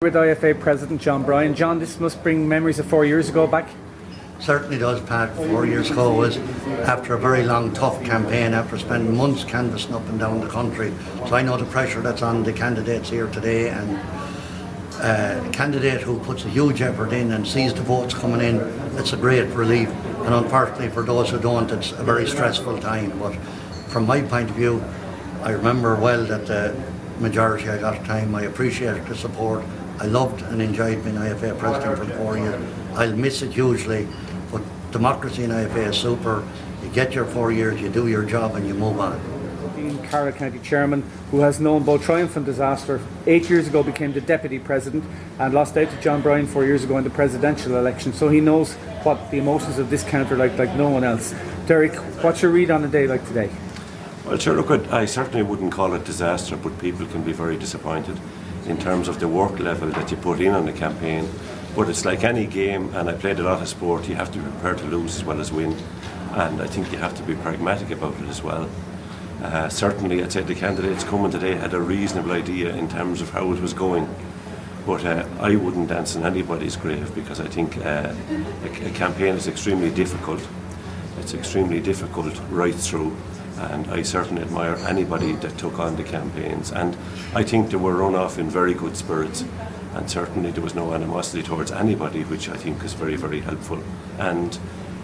With IFA President John Bryan. John, this must bring memories of 4 years ago back. Certainly does, Pat. 4 years ago was after a very long, tough campaign, after spending months canvassing up and down the country. So I know the pressure that's on the candidates here today, and a candidate who puts a huge effort in and sees the votes coming in, it's a great relief. And unfortunately for those who don't, it's a very stressful time. But from my point of view, I remember well that the majority I got at the time, I appreciated the support. I loved and enjoyed being IFA president for 4 years. I'll miss it hugely, but democracy in IFA is super. You get your 4 years, you do your job and you move on. Being Carroll County Chairman, who has known both triumph and disaster, 8 years ago became the Deputy President and lost out to John Bryan 4 years ago in the presidential election, so he knows what the emotions of this county are like no one else. Derek, what's your read on a day like today? Well, sure, look, I certainly wouldn't call it disaster, but people can be very disappointed in terms of the work level that you put in on the campaign. But it's like any game, and I played a lot of sport, you have to be prepared to lose as well as win, and I think you have to be pragmatic about it as well. Certainly I'd say the candidates coming today had a reasonable idea in terms of how it was going, but I wouldn't dance in anybody's grave, because I think a campaign is extremely difficult. It's extremely difficult right through, and I certainly admire anybody that took on the campaigns, and I think they were run off in very good spirits, and certainly there was no animosity towards anybody, which I think is very, very helpful. And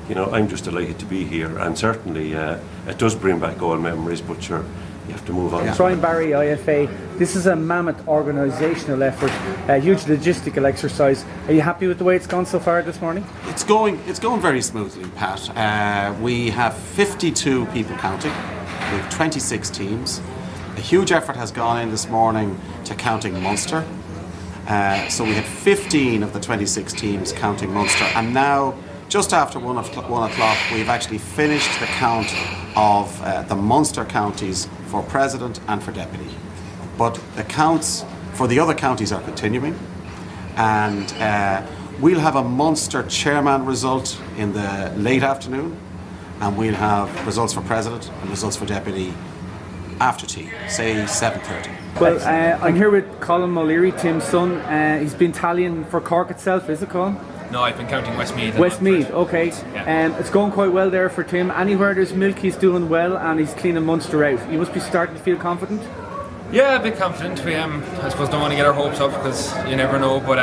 you know, I'm just delighted to be here, and certainly it does bring back all memories, but sure, you have to move on. Brian Barry, IFA, this is a mammoth organisational effort, a huge logistical exercise. Are you happy with the way it's gone so far this morning? It's going very smoothly, Pat. We have 52 people counting. We have 26 teams. A huge effort has gone in this morning to counting Munster. So we had 15 of the 26 teams counting Munster, and now, just after 1 o'clock, we've actually finished the count of the Munster counties for President and for Deputy. But the counts for the other counties are continuing, and we'll have a Munster Chairman result in the late afternoon, and we'll have results for President and results for Deputy after tea, say 7:30. Well, I'm here with Colin O'Leary, Tim's son. He's been tallying for Cork itself, is it, Colin? No, I've been counting Westmeath. Westmeath, okay. Yeah. It's going quite well there for Tim. Anywhere there's milk, he's doing well, and he's cleaning Munster out. You must be starting to feel confident? Yeah, a bit confident. We I suppose don't want to get our hopes up, because you never know. But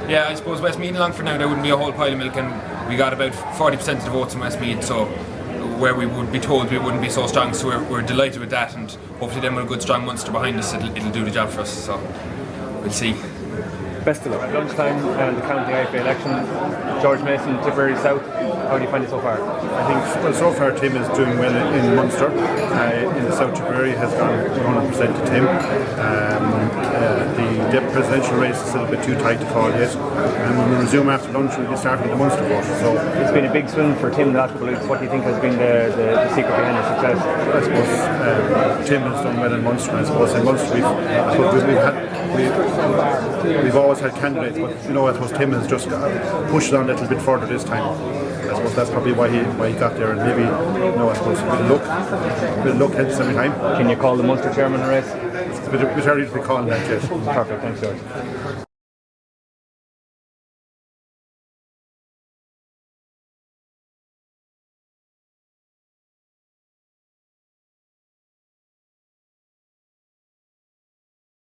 yeah, I suppose Westmeath along for now, there wouldn't be a whole pile of milk, and we got about 40% of the votes in Westmeath, so where we would be told we wouldn't be so strong, so we're delighted with that, and hopefully then with a good strong Munster behind us, it'll do the job for us, so we'll see. Best of luck. At lunchtime, the county IFA election, George Mason, Tipperary South. How do you find it so far? I think, well, so far Tim is doing well in Munster. In the South Tipperary has gone 100% to Tim. The presidential race is a little bit too tight to call yet. And when we resume after lunch, we'll be starting the Munster vote. So it's been a big swing for Tim the last couple of weeks. What do you think has been the secret behind his success? I suppose Tim has done well in Munster. I suppose in Munster we've always had candidates, but you know, I suppose Tim has just pushed it on a little bit further this time. I suppose that's probably why he got there, and maybe, you know, I suppose a bit of luck helps every time. Can you call the Munster chairman a race? It's a bit early to be calling that yet. Perfect, thanks George.